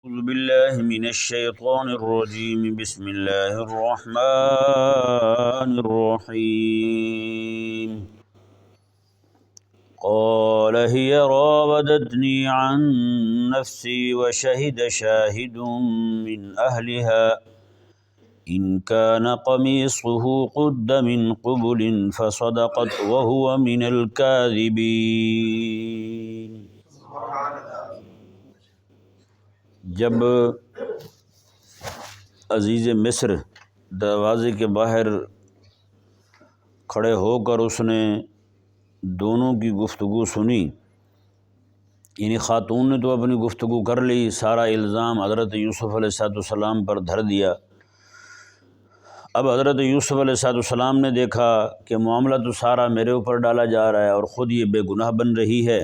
أعوذ بالله من الشيطان الرجيم بسم الله الرحمن الرحيم قال هي راودتني عن نفسي وشهد شاهد من أهلها إن كان قميصه قد من قبل فصدقت وهو من الكاذبين۔ جب عزیز مصر دروازے کے باہر کھڑے ہو کر اس نے دونوں کی گفتگو سنی، یعنی خاتون نے تو اپنی گفتگو کر لی، سارا الزام حضرت یوسف علیہ السلام پر دھر دیا۔ اب حضرت یوسف علیہ السلام نے دیکھا کہ معاملہ تو سارا میرے اوپر ڈالا جا رہا ہے اور خود یہ بے گناہ بن رہی ہے،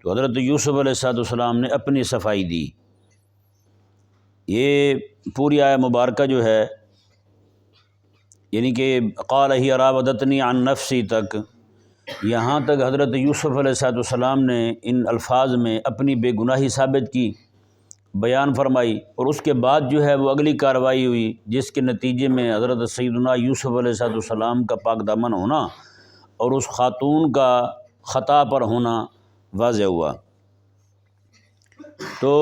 تو حضرت یوسف علیہ السلام نے اپنی صفائی دی۔ یہ پوری آیہ مبارکہ جو ہے، یعنی کہ قال ہی راودتنی عن نفسی تک، یہاں تک حضرت یوسف علیہ السلام نے ان الفاظ میں اپنی بے گناہی ثابت کی، بیان فرمائی، اور اس کے بعد جو ہے وہ اگلی کارروائی ہوئی جس کے نتیجے میں حضرت سیدنا یوسف علیہ السلام کا پاک دامن ہونا اور اس خاتون کا خطا پر ہونا واضح ہوا۔ تو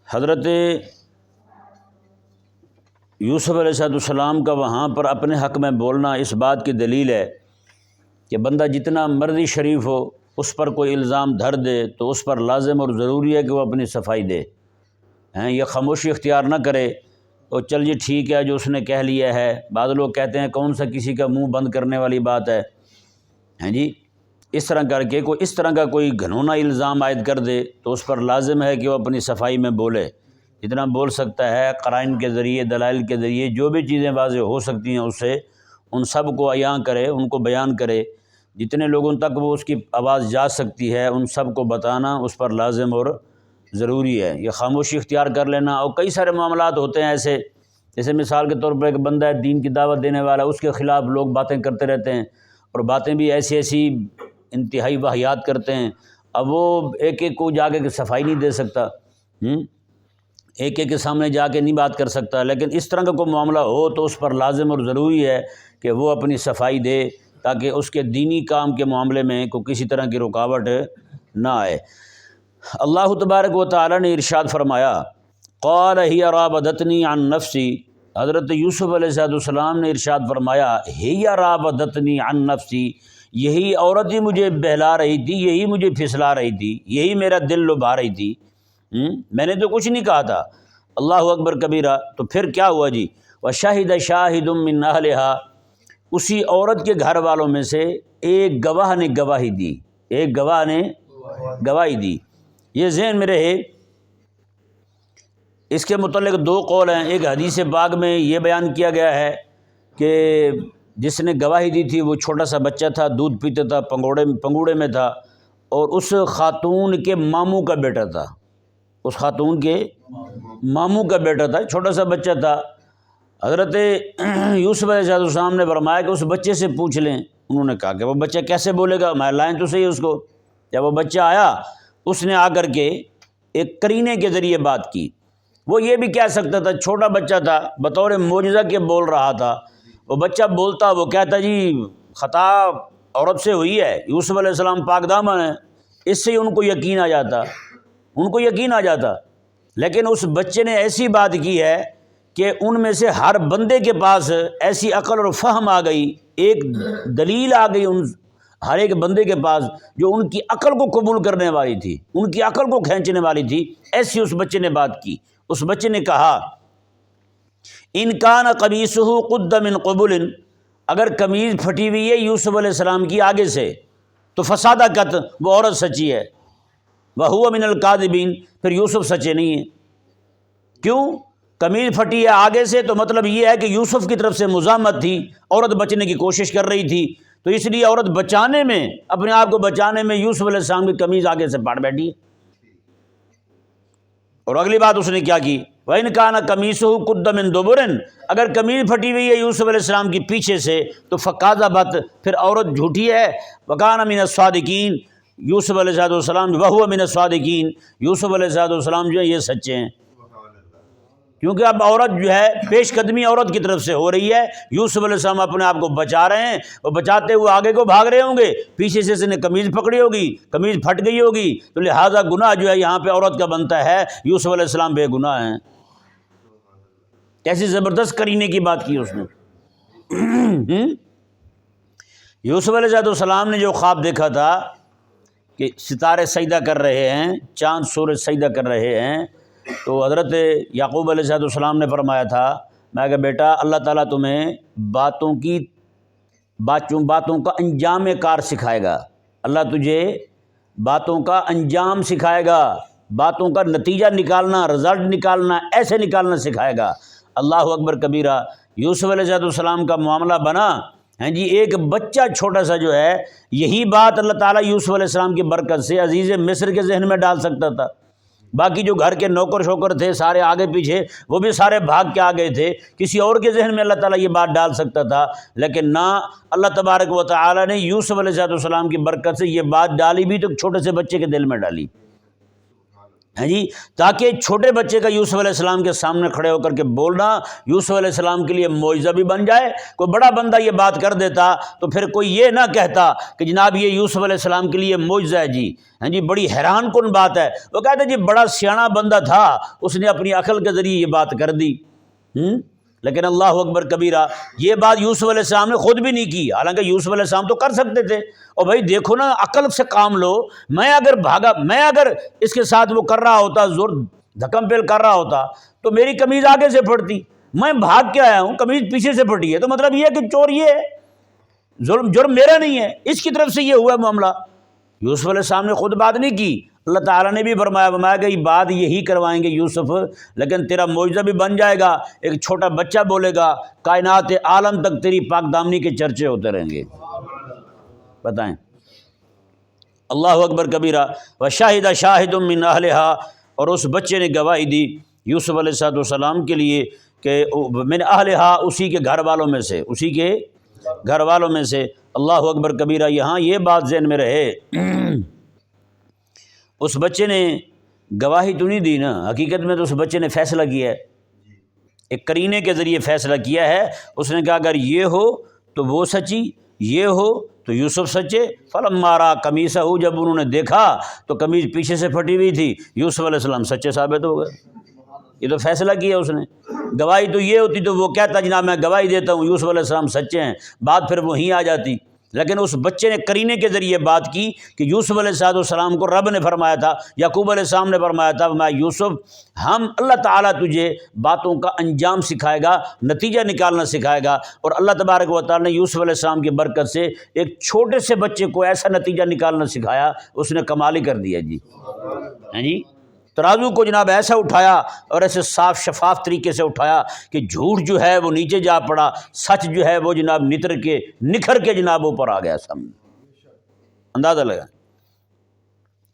حضرت یوسف علیہ السلام کا وہاں پر اپنے حق میں بولنا اس بات کی دلیل ہے کہ بندہ جتنا مرضی شریف ہو، اس پر کوئی الزام دھر دے تو اس پر لازم اور ضروری ہے کہ وہ اپنی صفائی دے، یہ خاموشی اختیار نہ کرے اور چل جی ٹھیک ہے جو اس نے کہہ لیا ہے۔ بعض لوگ کہتے ہیں کون سا کسی کا منہ بند کرنے والی بات ہے، جی اس طرح کر کے کوئی اس طرح کا کوئی گھنونا الزام عائد کر دے تو اس پر لازم ہے کہ وہ اپنی صفائی میں بولے، جتنا بول سکتا ہے قرائن کے ذریعے، دلائل کے ذریعے، جو بھی چیزیں واضح ہو سکتی ہیں اس سے ان سب کو عیاں کرے، ان کو بیان کرے، جتنے لوگوں تک وہ اس کی آواز جا سکتی ہے ان سب کو بتانا اس پر لازم اور ضروری ہے۔ یہ خاموشی اختیار کر لینا، اور کئی سارے معاملات ہوتے ہیں ایسے، جیسے مثال کے طور پر ایک بندہ ہے دین کی دعوت دینے والا، اس کے خلاف لوگ باتیں کرتے رہتے ہیں اور باتیں بھی ایسی ایسی انتہائی واہیات کرتے ہیں، اب وہ ایک ایک کو جا کے صفائی نہیں دے سکتا، ایک ایک کے سامنے جا کے نہیں بات کر سکتا، لیکن اس طرح کا کوئی معاملہ ہو تو اس پر لازم اور ضروری ہے کہ وہ اپنی صفائی دے تاکہ اس کے دینی کام کے معاملے میں کوئی کسی طرح کی رکاوٹ نہ آئے۔ اللہ تبارک و تعالی نے ارشاد فرمایا قال ہی راودتنی عن نفسی، حضرت یوسف علیہ السلام نے ارشاد فرمایا ہی راودتنی عن نفسی، یہی عورت ہی مجھے بہلا رہی تھی، یہی مجھے پھسلا رہی تھی، یہی میرا دل لبھا رہی تھی، میں نے تو کچھ نہیں کہا تھا۔ اللہ اکبر کبیرہ۔ تو پھر کیا ہوا جی؟ وشہد شاہد من اہلہا، اسی عورت کے گھر والوں میں سے ایک گواہ نے گواہی دی، ایک گواہ نے گواہی دی۔ یہ ذہن میں رہے، اس کے متعلق دو قول ہیں۔ ایک حدیث پاک میں یہ بیان کیا گیا ہے کہ جس نے گواہی دی تھی وہ چھوٹا سا بچہ تھا، دودھ پیتا تھا، پنگوڑے میں تھا، اور اس خاتون کے ماموں کا بیٹا تھا، اس خاتون کے ماموں کا بیٹا تھا، چھوٹا سا بچہ تھا۔ حضرت یوسف علیہ السلام نے فرمایا کہ اس بچے سے پوچھ لیں۔ انہوں نے کہا کہ وہ بچہ کیسے بولے گا، میں لائیں تو صحیح اس کو۔ جب وہ بچہ آیا اس نے آ کر کے ایک قرینے کے ذریعے بات کی، وہ یہ بھی کہہ سکتا تھا، چھوٹا بچہ تھا، بطور معجزہ کے بول رہا تھا، وہ بچہ بولتا، وہ کہتا جی خطا عورت سے ہوئی ہے، یوسف علیہ السلام پاک دامن ہے، اس سے ان کو یقین آ جاتا، ان کو یقین آ جاتا۔ لیکن اس بچے نے ایسی بات کی ہے کہ ان میں سے ہر بندے کے پاس ایسی عقل اور فہم آ گئی، ایک دلیل آ گئی ان ہر ایک بندے کے پاس جو ان کی عقل کو قبول کرنے والی تھی، ان کی عقل کو کھینچنے والی تھی، ایسی اس بچے نے بات کی۔ اس بچے نے کہا ان کان قمیصہ قد من قبل، اگر قمیض پھٹی ہوئی ہے یوسف علیہ السلام کی آگے سے تو فصدقت، وہ عورت سچی ہے، وہو من الکاذبین، پھر یوسف سچے نہیں ہیں۔ کیوں؟ قمیض پھٹی ہے آگے سے تو مطلب یہ ہے کہ یوسف کی طرف سے مزاحمت تھی، عورت بچنے کی کوشش کر رہی تھی، تو اس لیے عورت بچانے میں، اپنے آپ کو بچانے میں یوسف علیہ السلام کی قمیض آگے سے پاڑ بیٹھی ہے۔ اور اگلی بات اس نے کیا کی؟ وَإِنْ كَانَ قَمِيصُهُ قُدَّ مِن دُبُرٍ، اگر قمیض پھٹی ہوئی ہے یوسف علیہ السلام کی پیچھے سے تو فَكَذَبَتْ، پھر عورت جھوٹی ہے، وَكَانَ مِنَ الصَّادِقِينَ، یوسف علیہ السلام وہو من الصادقین، یوسف علیہ السلام جو ہے یہ سچے ہیں، کیونکہ اب عورت جو ہے پیش قدمی عورت کی طرف سے ہو رہی ہے، یوسف علیہ السلام اپنے آپ کو بچا رہے ہیں، اور بچاتے ہوئے آگے کو بھاگ رہے ہوں گے، پیچھے سے اس نے قمیض پکڑی ہوگی، قمیض پھٹ گئی ہوگی، تو لہٰذا گناہ جو ہے یہاں پہ عورت کا بنتا ہے، یوسف علیہ السلام بے گناہ ہیں۔ کیسی زبردست کرینے کی بات کی اس نے۔ یوسف علیہ السلام نے جو خواب دیکھا تھا کہ ستارے سجدہ کر رہے ہیں، چاند سورج سجدہ کر رہے ہیں، تو حضرت یعقوب علیہ السلام نے فرمایا تھا، میں کہ بیٹا اللہ تعالیٰ تمہیں باتوں کا انجام کار سکھائے گا، اللہ تجھے باتوں کا انجام سکھائے گا، باتوں کا نتیجہ نکالنا، رزلٹ نکالنا، ایسے نکالنا سکھائے گا۔ اللہ اکبر کبیرہ۔ یوسف علیہ السلام کا معاملہ بنا، ہیں جی، ایک بچہ چھوٹا سا جو ہے، یہی بات اللہ تعالیٰ یوسف علیہ السلام کی برکت سے عزیز مصر کے ذہن میں ڈال سکتا تھا، باقی جو گھر کے نوکر شوکر تھے سارے آگے پیچھے، وہ بھی سارے بھاگ کے آ گئے تھے، کسی اور کے ذہن میں اللہ تعالیٰ یہ بات ڈال سکتا تھا، لیکن نہ، اللہ تبارک و تعالیٰ نے یوسف علیہ السلام کی برکت سے یہ بات ڈالی بھی تو چھوٹے سے بچے کے دل میں ڈالی، ہیں جی، تاکہ چھوٹے بچے کا یوسف علیہ السلام کے سامنے کھڑے ہو کر کے بولنا یوسف علیہ السلام کے لیے معجزہ بھی بن جائے۔ کوئی بڑا بندہ یہ بات کر دیتا تو پھر کوئی یہ نہ کہتا کہ جناب یہ یوسف علیہ السلام کے لیے معجزہ ہے جی، ہیں جی، بڑی حیران کن بات ہے، وہ کہتے جی بڑا سیاںا بندہ تھا، اس نے اپنی عقل کے ذریعے یہ بات کر دی۔ لیکن اللہ اکبر کبیرہ، یہ بات یوسف علیہ السلام نے خود بھی نہیں کی، حالانکہ یوسف علیہ السلام تو کر سکتے تھے، اور بھائی دیکھو نا، عقل سے کام لو، میں اگر اس کے ساتھ وہ کر رہا ہوتا، زور دھکم پیل کر رہا ہوتا تو میری قمیض آگے سے پھٹتی، میں بھاگ کے آیا ہوں، قمیض پیچھے سے پھٹی ہے، تو مطلب یہ ہے کہ چور یہ ہے، جرم میرا نہیں ہے، اس کی طرف سے یہ ہوا معاملہ۔ یوسف علیہ السلام نے خود بات نہیں کی، اللہ تعالیٰ نے بھی فرمایا کہ یہ بات یہی کروائیں گے یوسف، لیکن تیرا معجزہ بھی بن جائے گا، ایک چھوٹا بچہ بولے گا، کائنات عالم تک تیری پاک دامنی کے چرچے ہوتے رہیں گے۔ بتائیں، اللہ اکبر کبیرہ۔ وشاہد شاہد من اہلہا، اور اس بچے نے گواہی دی یوسف علیہ السلام کے لیے کہ من اہلہا، اسی کے گھر والوں میں سے، اسی کے گھر والوں میں سے۔ اللہ اکبر کبیرہ۔ یہاں یہ بات ذہن میں رہے، اس بچے نے گواہی تو نہیں دی نا، حقیقت میں تو اس بچے نے فیصلہ کیا ہے، ایک قرینے کے ذریعے فیصلہ کیا ہے۔ اس نے کہا اگر یہ ہو تو وہ سچی، یہ ہو تو یوسف سچے۔ فلما رأى قمیصہ، جب انہوں نے دیکھا تو قمیض پیچھے سے پھٹی ہوئی تھی، یوسف علیہ السلام سچے ثابت ہو گئے۔ یہ تو فیصلہ کیا اس نے، گواہی تو یہ ہوتی تو وہ کہتا جناب میں گواہی دیتا ہوں یوسف علیہ السلام سچے ہیں، بات پھر وہیں آ جاتی، لیکن اس بچے نے قرینے کے ذریعے بات کی کہ یوسف علیہ السلام کو رب نے فرمایا تھا، یعقوب علیہ السلام نے فرمایا تھا، میں یوسف، ہم اللہ تعالیٰ تجھے باتوں کا انجام سکھائے گا، نتیجہ نکالنا سکھائے گا، اور اللہ تبارک و تعالیٰ نے یوسف علیہ السلام کی برکت سے ایک چھوٹے سے بچے کو ایسا نتیجہ نکالنا سکھایا، اس نے کمال ہی کر دیا جی، ہیں جی، ترازو کو جناب ایسا اٹھایا اور ایسے صاف شفاف طریقے سے اٹھایا کہ جھوٹ جو ہے وہ نیچے جا پڑا، سچ جو ہے وہ جناب نکھر کے جناب اوپر آ گیا سامنے، اندازہ لگا۔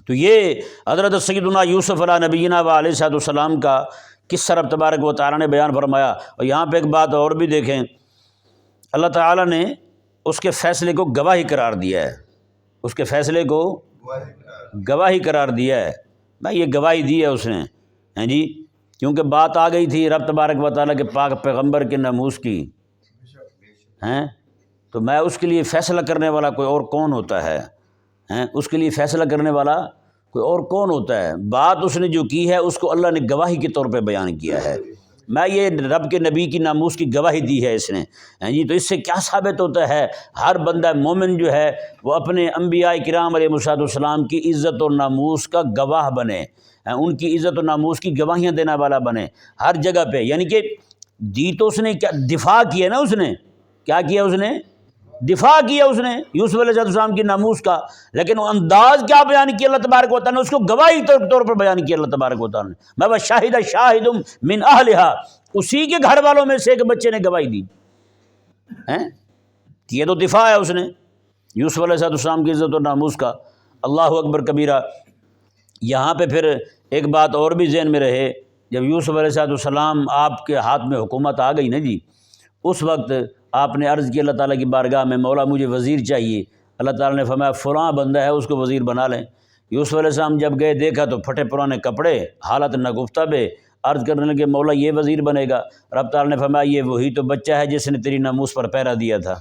تو یہ حضرت سیدنا یوسف علیہ نبینا و علیہ السلام کا قصہ رب تبارک و تعالیٰ نے بیان فرمایا۔ اور یہاں پہ ایک بات اور بھی دیکھیں، اللہ تعالیٰ نے اس کے فیصلے کو گواہی قرار دیا ہے، اس کے فیصلے کو گواہی قرار دیا ہے، میں یہ گواہی دی ہے اس نے، ہیں جی، کیونکہ بات آ گئی تھی رب تبارک و تعالیٰ کے پاک پیغمبر کے ناموس کی، ہیں، تو میں اس کے لیے فیصلہ کرنے والا کوئی اور کون ہوتا ہے، ہیں، اس کے لیے فیصلہ کرنے والا کوئی اور کون ہوتا ہے۔ بات اس نے جو کی ہے اس کو اللہ نے گواہی کے طور پہ بیان کیا ہے، میں یہ رب کے نبی کی ناموس کی گواہی دی ہے اس نے، ہیں جی، تو اس سے کیا ثابت ہوتا ہے، ہر بندہ مومن جو ہے وہ اپنے انبیاء کرام علیہ السلام کی عزت و ناموس کا گواہ بنے، ان کی عزت و ناموس کی گواہیاں دینے والا بنے ہر جگہ پہ، یعنی کہ دی تو اس نے کیا دفاع کیا نا، اس نے کیا کیا، اس نے دفاع کیا، اس نے یوسف علیہ السلام کی ناموس کا، لیکن وہ انداز کیا بیان کیا اللہ تبارک و تعالیٰ نے، اس کو گواہی کے طور پر بیان کیا اللہ تبارک و تعالیٰ نے، میں بس شاہد شاہد من اہلہا، اسی کے گھر والوں میں سے ایک بچے نے گواہی دی، ہیں، یہ تو دفاع ہے اس نے یوسف علیہ السلام کی عزت و ناموس کا۔ اللہ اکبر کبیرہ۔ یہاں پہ پھر ایک بات اور بھی ذہن میں رہے، جب یوسف علیہ السلام آپ کے ہاتھ میں حکومت آ گئی نا جی، اس وقت آپ نے عرض کی اللہ تعالیٰ کی بارگاہ میں، مولا مجھے وزیر چاہیے، اللہ تعالیٰ نے فرمایا فلاں بندہ ہے اس کو وزیر بنا لیں۔ یوسف علیہ السلام جب گئے دیکھا تو پھٹے پرانے کپڑے، حالت نگفتہ بے، عرض کرنے لگے مولا یہ وزیر بنے گا؟ رب تعالیٰ نے فرمایا یہ وہی تو بچہ ہے جس نے تیری ناموس پر پہرا دیا تھا،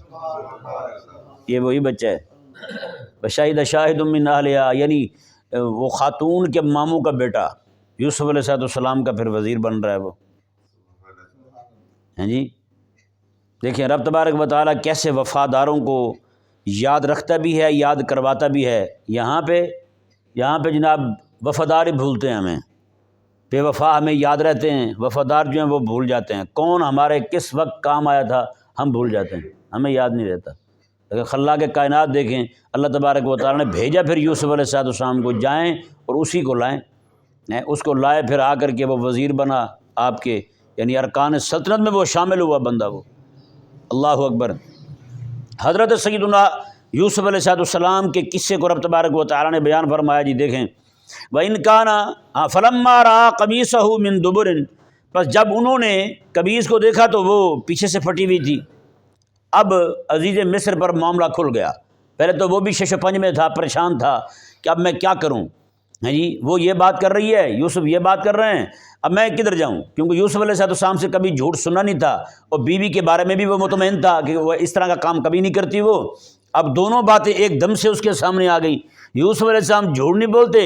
یہ وہی بچہ ہے۔ بشاہد شاہد من اہلہا، یعنی وہ خاتون کے ماموں کا بیٹا یوسف علیہ السلام کا پھر وزیر بن رہا ہے وہ، ہیں جی۔ دیکھیں رب تبارک و تعالیٰ کیسے وفاداروں کو یاد رکھتا بھی ہے، یاد کرواتا بھی ہے۔ یہاں پہ جناب وفادار ہی بھولتے ہیں ہمیں، بے وفا ہمیں یاد رہتے ہیں، وفادار جو ہیں وہ بھول جاتے ہیں۔ کون ہمارے کس وقت کام آیا تھا ہم بھول جاتے ہیں، ہمیں یاد نہیں رہتا۔ لیکن خلاق کائنات دیکھیں، اللہ تبارک و تعالیٰ نے بھیجا پھر یوسف علیہ السلام کو، جائیں اور اسی کو لائیں، اس کو لائے، پھر آ کر کے وہ وزیر بنا آپ کے، یعنی ارکان سلطنت میں وہ شامل ہوا بندہ وہ۔ اللہ اکبر۔ حضرت سیدنا یوسف علیہ السلام کے قصے کو رب تبارک و تعالیٰ نے بیان فرمایا جی، دیکھیں وَإِنْ كَانَ فَلَمَّا رَأَىٰ قَمِيصَهُ مِن دُبُرٍ، بس جب انہوں نے قمیص کو دیکھا تو وہ پیچھے سے پھٹی ہوئی تھی۔ اب عزیز مصر پر معاملہ کھل گیا، پہلے تو وہ بھی شش و پنج میں تھا، پریشان تھا کہ اب میں کیا کروں، ہیں جی وہ یہ بات کر رہی ہے، یوسف یہ بات کر رہے ہیں، اب میں کدھر جاؤں، کیونکہ یوسف علیہ السلام سے کبھی جھوٹ سننا نہیں تھا، اور بیوی کے بارے میں بھی وہ مطمئن تھا کہ وہ اس طرح کا کام کبھی نہیں کرتی وہ۔ اب دونوں باتیں ایک دم سے اس کے سامنے آ گئی۔ یوسف علیہ السلام جھوٹ نہیں بولتے،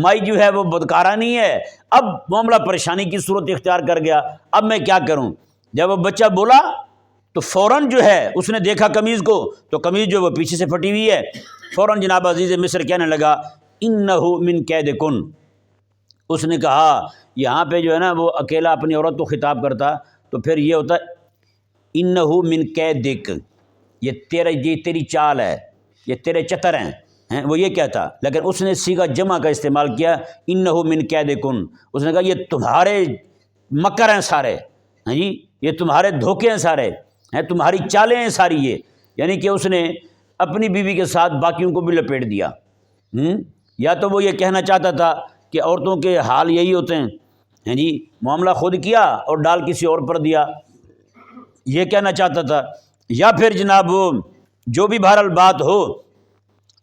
مائی جو ہے وہ بدکارہ نہیں ہے، اب معاملہ پریشانی کی صورت اختیار کر گیا، اب میں کیا کروں۔ جب وہ بچہ بولا تو فوراً جو ہے اس نے دیکھا قمیض کو، تو قمیض جو وہ پیچھے سے پھٹی ہوئی ہے، فوراً جناب عزیز مصر کہنے لگا انہ من کیدکن۔ اس نے کہا، یہاں پہ جو ہے نا وہ اکیلا اپنی عورت کو خطاب کرتا تو پھر یہ ہوتا انہ من کیدک، یہ تیری چال ہے، یہ تیرے چتر ہیں، وہ یہ کہتا، لیکن اس نے صیغہ جمع کا استعمال کیا، انہ من کیدکن۔ اس نے کہا یہ تمہارے مکر ہیں سارے، ہیں جی یہ تمہارے دھوکے ہیں سارے، ہیں تمہاری چالیں ہیں ساری یہ، یعنی کہ اس نے اپنی بیوی کے ساتھ باقیوں کو بھی لپیٹ دیا۔ یا تو وہ یہ کہنا چاہتا تھا کہ عورتوں کے حال یہی ہوتے ہیں جی، معاملہ خود کیا اور ڈال کسی اور پر دیا، یہ کہنا چاہتا تھا، یا پھر جناب وہ جو بھی بہرحال بات ہو،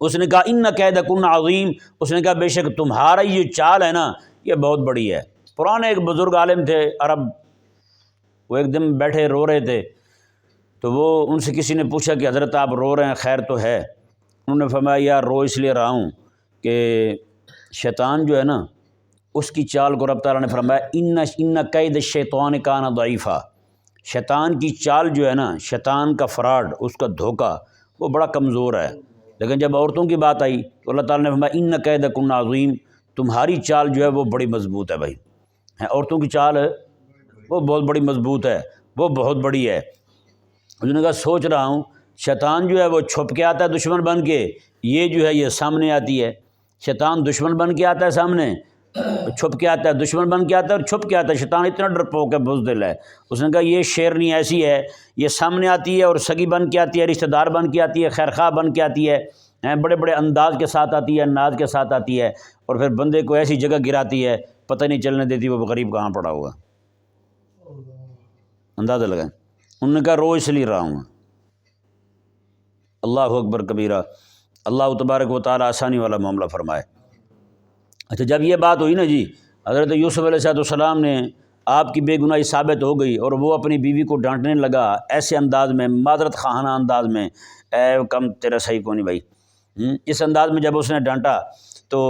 اس نے کہا ان کیدکن عظیم، اس نے کہا بے شک تمہارا یہ چال ہے نا یہ بہت بڑی ہے۔ پرانے ایک بزرگ عالم تھے عرب، وہ ایک دن بیٹھے رو رہے تھے، تو وہ ان سے کسی نے پوچھا کہ حضرت آپ رو رہے ہیں خیر تو ہے؟ انہوں نے فرمایا یار رو اس لیے رہا ہوں کہ شیطان جو ہے نا اس کی چال کو رب تعالیٰ نے فرمایا ان کید الشیطان کان ضعیفا، شیطان کی چال جو ہے نا، شیطان کا فراڈ، اس کا دھوکہ وہ بڑا کمزور ہے۔ لیکن جب عورتوں کی بات آئی تو اللہ تعالیٰ نے فرمایا ان کیدکن عظیم، تمہاری چال جو ہے وہ بڑی مضبوط ہے بھائی، عورتوں کی چال ہے وہ بہت بڑی مضبوط ہے، وہ بہت بڑی ہے۔ انہوں نے کہا سوچ رہا ہوں شیطان جو ہے وہ چھپ کے آتا ہے دشمن بن کے، یہ جو ہے یہ سامنے آتی ہے، شیطان دشمن بن کے آتا ہے سامنے، چھپ کے آتا ہے، دشمن بن کے آتا ہے اور چھپ کے آتا ہے۔ شیطان اتنا ڈرپوک ہے، بزدل ہے۔ اس نے کہا یہ شیرنی ایسی ہے، یہ سامنے آتی ہے اور سگی بن کے آتی ہے، رشتہ دار بن کے آتی ہے، خیر خواہ بن کے آتی ہے، بڑے بڑے انداز کے ساتھ آتی ہے، ناز کے ساتھ آتی ہے، اور پھر بندے کو ایسی جگہ گراتی ہے پتہ نہیں چلنے دیتی وہ غریب کہاں پڑا ہوا۔ اندازہ لگائیں۔ انہوں نے کہا رو اس لیے رہا ہوں۔ اللہ اکبر کبیرہ، اللہ تبارک و تعالیٰ آسانی والا معاملہ فرمائے۔ اچھا جب یہ بات ہوئی نا جی، حضرت یوسف علیہ السلام نے آپ کی بے گناہی ثابت ہو گئی اور وہ اپنی بیوی کو ڈانٹنے لگا ایسے انداز میں، معذرت خواہانہ انداز میں، اے کم تیرا صحیح کو نہیں بھائی، اس انداز میں جب اس نے ڈانٹا تو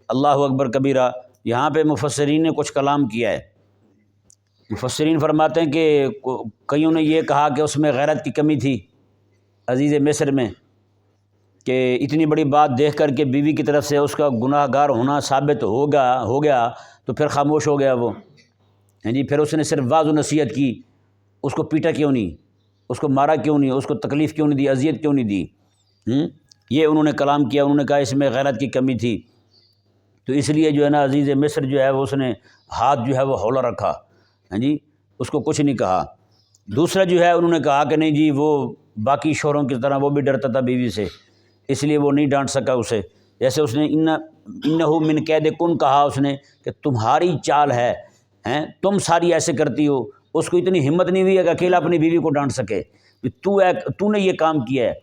اللہ اکبر کبیرہ، یہاں پہ مفسرین نے کچھ کلام کیا ہے۔ مفسرین فرماتے ہیں کہ کئیوں نے یہ کہا کہ اس میں غیرت کی کمی تھی عزیز مصر میں، کہ اتنی بڑی بات دیکھ کر کے بیوی کی طرف سے اس کا گناہ گار ہونا ثابت ہو گیا تو پھر خاموش ہو گیا وہ، جی پھر اس نے صرف واعظ و نصیحت کی، اس کو پیٹا کیوں نہیں، اس کو مارا کیوں نہیں، اس کو تکلیف کیوں نہیں دی، اذیت کیوں نہیں دی، یہ انہوں نے کلام کیا۔ انہوں نے کہا اس میں غیرت کی کمی تھی، تو اس لیے جو ہے نا عزیز مصر جو ہے وہ اس نے ہاتھ جو ہے وہ ہولا رکھا، جی اس کو کچھ نہیں کہا۔ دوسرا جو ہے انہوں نے کہا کہ نہیں جی وہ باقی شوہروں کی طرح وہ بھی ڈرتا تھا بیوی سے، اس لیے وہ نہیں ڈانٹ سکا اسے، جیسے اس نے انہ من کیدکن کہا، اس نے کہ تمہاری چال ہے، تم ساری ایسے کرتی ہو، اس کو اتنی ہمت نہیں ہوئی ہے کہ اکیلا اپنی بیوی کو ڈانٹ سکے، تو نے یہ کام کیا ہے۔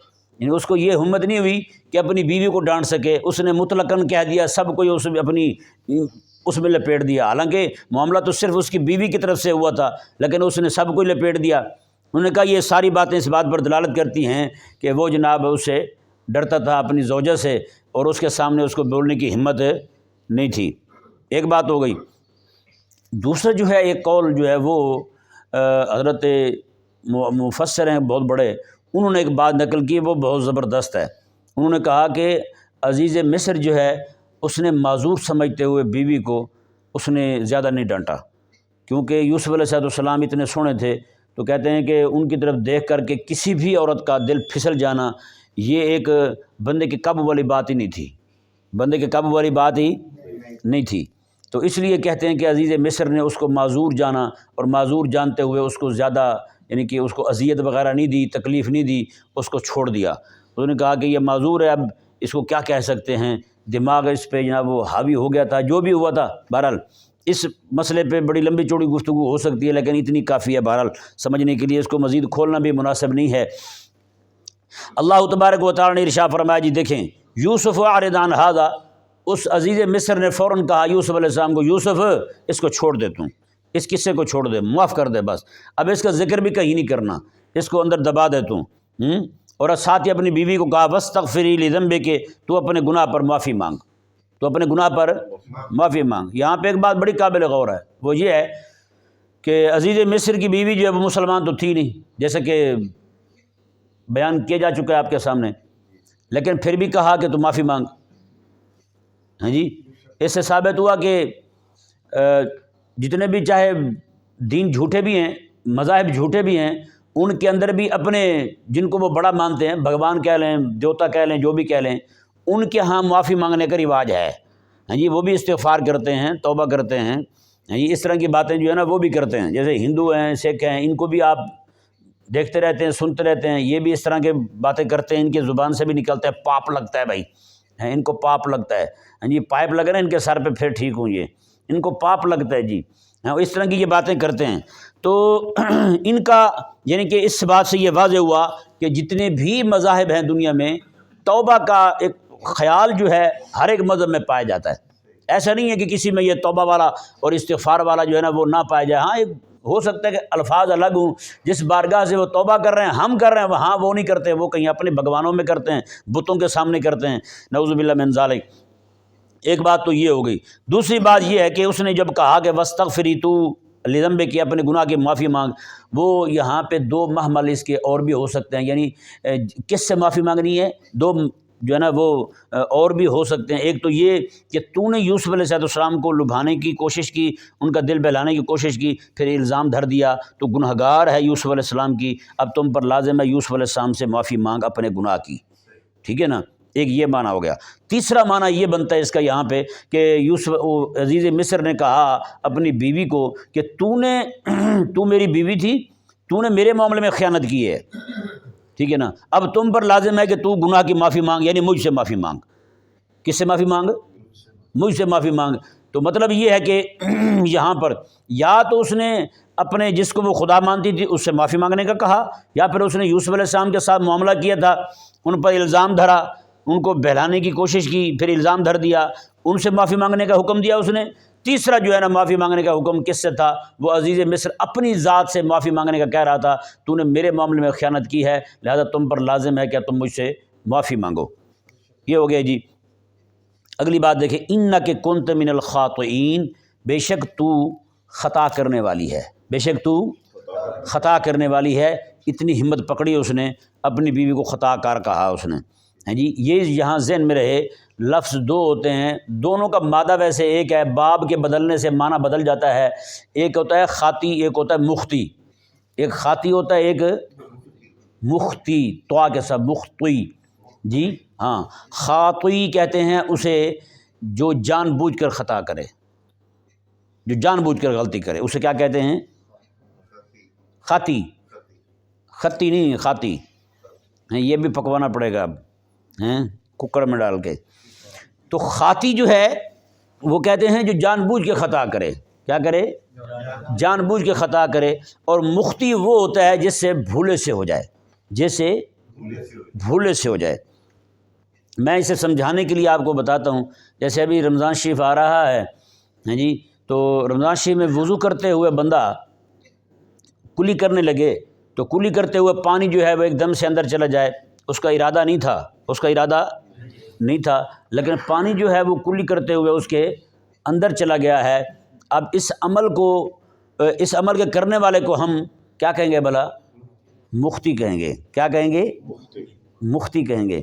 یعنی اس کو یہ ہمت نہیں ہوئی کہ اپنی بیوی کو ڈانٹ سکے، اس نے مطلقاً کہہ دیا، سب کو اس اپنی اس میں لپیٹ دیا، حالانکہ معاملہ تو صرف اس کی بیوی کی طرف سے ہوا تھا، لیکن اس نے سب کو لپیٹ دیا۔ انہوں نے کہا یہ ساری باتیں اس بات پر دلالت کرتی ہیں کہ وہ جناب اس سے ڈرتا تھا اپنی زوجہ سے، اور اس کے سامنے اس کو بولنے کی ہمت نہیں تھی۔ ایک بات ہو گئی۔ دوسرا جو ہے ایک قول جو ہے وہ حضرت مفسر ہیں بہت بڑے، انہوں نے ایک بات نقل کی، وہ بہت زبردست ہے۔ انہوں نے کہا کہ عزیز مصر جو ہے اس نے معذور سمجھتے ہوئے بیوی کو اس نے زیادہ نہیں ڈانٹا، کیونکہ یوسف علیہ السلام اتنے سونے تھے، تو کہتے ہیں کہ ان کی طرف دیکھ کر کے کسی بھی عورت کا دل پھسل جانا یہ ایک بندے کے قابو والی بات ہی نہیں تھی، بندے کے قابو والی بات ہی نہیں تھی۔ تو اس لیے کہتے ہیں کہ عزیز مصر نے اس کو معذور جانا، اور معذور جانتے ہوئے اس کو زیادہ یعنی کہ اس کو اذیت وغیرہ نہیں دی، تکلیف نہیں دی، اس کو چھوڑ دیا۔ انہوں نے کہا کہ یہ معذور ہے، اب اس کو کیا کہہ سکتے ہیں، دماغ اس پہ جناب وہ حاوی ہو گیا تھا، جو بھی ہوا تھا۔ بہرحال اس مسئلے پہ بڑی لمبی چوڑی گفتگو ہو سکتی ہے، لیکن اتنی کافی ہے بہرحال سمجھنے کے لیے، اس کو مزید کھولنا بھی مناسب نہیں ہے۔ اللہ تبارک و تعالی نے ارشاد فرمایا، جی دیکھیں، یوسف اعرض عن ھذا، اس عزیز مصر نے فوراً کہا یوسف علیہ السلام کو، یوسف اس کو چھوڑ دے، تم اس قصے کو چھوڑ دے، معاف کر دے، بس اب اس کا ذکر بھی کہیں نہیں کرنا، اس کو اندر دبا دے تم۔ اور ساتھ ہی اپنی بیوی کو کہا واستغفری لذنبک، تو اپنے گناہ پر معافی مانگ، تو اپنے گناہ پر معافی مانگ۔ یہاں پہ ایک بات بڑی قابل غور ہے، وہ یہ ہے کہ عزیز مصر کی بیوی جو ہے وہ مسلمان تو تھی نہیں، جیسے کہ بیان کیا جا چکا ہے آپ کے سامنے، لیکن پھر بھی کہا کہ تو معافی مانگ۔ ہاں جی، اس سے ثابت ہوا کہ جتنے بھی چاہے دین جھوٹے بھی ہیں، مذاہب جھوٹے بھی ہیں، ان کے اندر بھی اپنے جن کو وہ بڑا مانتے ہیں، بھگوان کہہ لیں، دیوتا کہہ لیں، جو بھی کہہ لیں، ان کے ہاں معافی مانگنے کا رواج ہے۔ ہاں جی، وہ بھی استغفار کرتے ہیں، توبہ کرتے ہیں۔ ہاں جی، اس طرح کی باتیں جو ہے نا وہ بھی کرتے ہیں، جیسے ہندو ہیں، سکھ ہیں، ان کو بھی آپ دیکھتے رہتے ہیں، سنتے رہتے ہیں، یہ بھی اس طرح کے باتیں کرتے ہیں، ان کی زبان سے بھی نکلتا ہے، پاپ لگتا ہے بھائی، ان کو پاپ لگتا ہے۔ ہاں جی، پائپ لگ رہے ہیں ان کے سر پہ، پھر ٹھیک ہوں، یہ ان کو پاپ لگتا ہے جی، ہاں اس طرح کی یہ باتیں کرتے ہیں۔ تو ان کا یعنی کہ اس بات سے یہ واضح ہوا کہ جتنے بھی مذاہب ہیں دنیا میں، توبہ کا ایک خیال جو ہے ہر ایک مذہب میں پایا جاتا ہے۔ ایسا نہیں ہے کہ کسی میں یہ توبہ والا اور استغفار والا جو ہے نا وہ نہ پایا جائے۔ ہاں ایک ہو سکتا ہے کہ الفاظ الگ ہوں، جس بارگاہ سے وہ توبہ کر رہے ہیں، ہم کر رہے ہیں، وہاں وہ نہیں کرتے، وہ کہیں اپنے بھگوانوں میں کرتے ہیں، بتوں کے سامنے کرتے ہیں، نعوذ باللہ من ذالک۔ ایک بات تو یہ ہو گئی۔ دوسری بات یہ ہے کہ اس نے جب کہا کہ واستغفری تو لذنبک، کی اپنے گناہ کی معافی مانگ، وہ یہاں پہ دو محمل اس کے اور بھی ہو سکتے ہیں، یعنی کس سے معافی مانگنی ہے، دو جو ہے نا وہ اور بھی ہو سکتے ہیں۔ ایک تو یہ کہ تو نے یوسف علیہ السلام کو لبھانے کی کوشش کی، ان کا دل بہلانے کی کوشش کی، پھر الزام دھر دیا، تو گنہگار ہے یوسف علیہ السلام کی، اب تم پر لازم ہے یوسف علیہ السلام سے معافی مانگ اپنے گناہ کی، ٹھیک ہے نا۔ ایک یہ معنی ہو گیا۔ تیسرا معنی یہ بنتا ہے اس کا یہاں پہ کہ یوسف عزیز مصر نے کہا اپنی بیوی کو کہ تو میری بیوی تھی، تو نے میرے معاملے میں خیانت کی ہے، ٹھیک ہے نا، اب تم پر لازم ہے کہ تو گناہ کی معافی مانگ، یعنی مجھ سے معافی مانگ۔ کس سے معافی مانگ؟ مجھ سے معافی مانگ۔ تو مطلب یہ ہے کہ یہاں پر یا تو اس نے اپنے جس کو وہ خدا مانتی تھی اس سے معافی مانگنے کا کہا، یا پھر اس نے یوسف علیہ السلام کے ساتھ معاملہ کیا تھا، ان پر الزام دھرا، ان کو بہلانے کی کوشش کی، پھر الزام دھر دیا، ان سے معافی مانگنے کا حکم دیا اس نے۔ تیسرا جو ہے نا معافی مانگنے کا حکم کس سے تھا؟ وہ عزیز مصر اپنی ذات سے معافی مانگنے کا کہہ رہا تھا، تو نے میرے معاملے میں خیانت کی ہے، لہذا تم پر لازم ہے کہ تم مجھ سے معافی مانگو۔ یہ ہو گیا جی۔ اگلی بات دیکھیں، انک کنت من الخاطئین، بے شک تو خطا کرنے والی ہے، بے شک تو خطا کرنے والی ہے۔ اتنی ہمت پکڑی اس نے، اپنی بیوی کو خطا کار کہا اس نے۔ ہاں جی، یہ یہاں ذہن میں رہے، لفظ دو ہوتے ہیں، دونوں کا مادہ ویسے ایک ہے، باب کے بدلنے سے معنی بدل جاتا ہے۔ ایک ہوتا ہے خاطی، ایک ہوتا ہے مختی۔ ایک خاطی ہوتا ہے، ایک مختی، طوا کے ساتھ مختی، جی ہاں۔ خاطی کہتے ہیں اسے جو جان بوجھ کر خطا کرے، جو جان بوجھ کر غلطی کرے، اسے کیا کہتے ہیں؟ خاطی، خطی نہیں، خاطی۔ یہ بھی پکوانا پڑے گا اب کوکر میں ڈال کے۔ تو خاطی جو ہے وہ کہتے ہیں جو جان بوجھ کے خطا کرے، کیا کرے؟ جان بوجھ کے خطا کرے۔ اور مختی وہ ہوتا ہے جس سے بھولے سے ہو جائے، جیسے بھولے سے ہو جائے۔ میں اسے سمجھانے کے لیے آپ کو بتاتا ہوں، جیسے ابھی رمضان شریف آ رہا ہے، ہاں جی، تو رمضان شریف میں وضو کرتے ہوئے بندہ کلی کرنے لگے تو کلی کرتے ہوئے پانی جو ہے وہ ایک دم سے اندر چلا جائے، اس کا ارادہ نہیں تھا، لیکن پانی جو ہے وہ کلی کرتے ہوئے اس کے اندر چلا گیا ہے۔ اب اس عمل کے کرنے والے کو ہم کیا کہیں گے بھلا؟ مختی کہیں گے۔ کیا کہیں گے؟ مختی کہیں گے،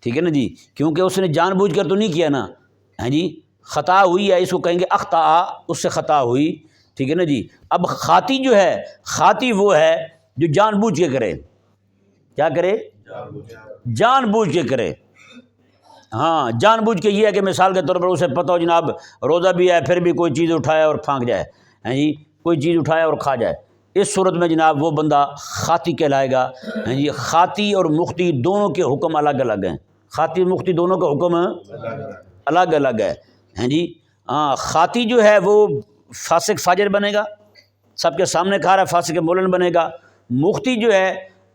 ٹھیک ہے نا جی، کیونکہ اس نے جان بوجھ کر تو نہیں کیا نا، ہاں جی، خطا ہوئی ہے، اس کو کہیں گے اخطا، اس سے خطا ہوئی، ٹھیک ہے نا جی۔ اب خاطی جو ہے، خاطی وہ ہے جو جان بوجھ کے کرے، کیا کرے؟ جان بوجھ کے کرے۔ ہاں، جان بوجھ کے یہ ہے کہ مثال کے طور پر اسے پتہ ہو جناب روزہ بھی ہے، پھر بھی کوئی چیز اٹھائے اور پھانک جائے، ہاں جی، کوئی چیز اٹھائے اور کھا جائے، اس صورت میں جناب وہ بندہ خاطی کہلائے گا، ہاں جی۔ خاطی اور مختی دونوں کے حکم الگ الگ ہیں، خاطی اور مختی دونوں کا حکم الگ الگ ہے، ہاں جی۔ ہاں، خاطی جو ہے وہ فاسق فاجر بنے گا، سب کے سامنے کھا رہا ہے، فاسق مولن بنے گا۔ مختی جو ہے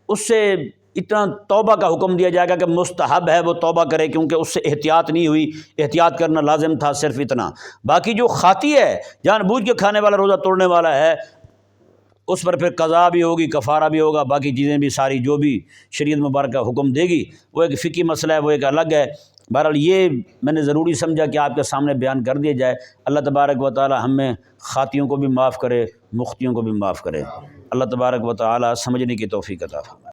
اس سے اتنا توبہ کا حکم دیا جائے گا کہ مستحب ہے وہ توبہ کرے، کیونکہ اس سے احتیاط نہیں ہوئی، احتیاط کرنا لازم تھا، صرف اتنا۔ باقی جو خاطی ہے، جان بوجھ کے کھانے والا، روزہ توڑنے والا ہے، اس پر پھر قضا بھی ہوگی، کفارہ بھی ہوگا، باقی چیزیں بھی ساری جو بھی شریعت مبارکہ حکم دے گی، وہ ایک فقہی مسئلہ ہے، وہ ایک الگ ہے۔ بہرحال یہ میں نے ضروری سمجھا کہ آپ کے سامنے بیان کر دیا جائے۔ اللہ تبارک و تعالی ہمیں خاطیوں کو بھی معاف کرے، مختیوں کو بھی معاف کرے۔ اللہ تبارک و تعالی سمجھنے کی توفیق عطا فرمائے۔